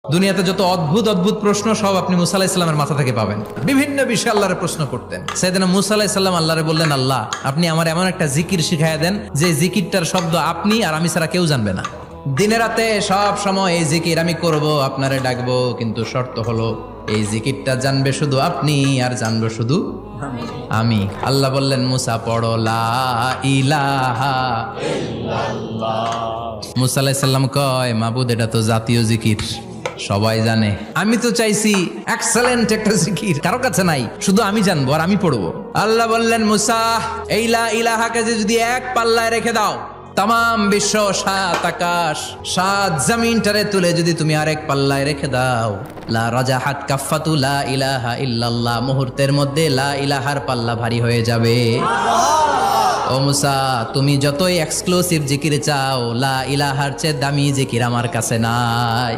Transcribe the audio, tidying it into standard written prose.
দুনিয়াতে যত অদ্ভুত অদ্ভুত প্রশ্ন সব আপনি মুসা আলাইহিস সালামের মাথা থেকে পাবেন। বিভিন্ন বিষয়ে আল্লাহরে প্রশ্ন করতেন। সাইয়েদনা মুসা আলাইহিস সালাম আল্লাহরে বললেন, আল্লাহ আপনি আমার এমন একটা জিকির শিখাইয়া দেন যে জিকিরটার শব্দ আপনি আর আমি ছাড়া কেউ জানবে না। দিনে রাতে সব সময় এই জিকির আমি করব, আপনারে ডাকবো, কিন্তু শর্ত হলো এই জিকিরটা জানবে শুধু আপনি আর জানবো শুধু আমি। আল্লাহ বললেন, মুসা পড়ো লা ইলাহা ইল্লাল্লাহ। মুসা আলাইহিস সালাম কয়, মাবুদ এটা তো জাতীয় জিকির, সবাই জানে। আমি তো চাইছি এক্সেলেন্ট একটা জিকির, কারো কাছে নাই, শুধু আমি জানবো আর আমি পড়বো। আল্লাহ বললেন, মুসা এই লা ইলাহাকে যদি এক পাল্লায় রেখে দাও, তাম বিশ্ব, সাত আকাশ, সাত জমিনটারে তুলে যদি তুমি আরেক পাল্লায় রেখে দাও, লা রাজাহাত কাফাতু লা ইলাহা ইল্লাল্লাহ, মুহূর্তের মধ্যে লা ইলাহার পাল্লা ভারী হয়ে যাবে। ও মুসা, তুমি যতই এক্সক্লুসিভ জিকির চাও, লা ইলাহার চেয়ে দামি জিকির আমার কাছে নাই।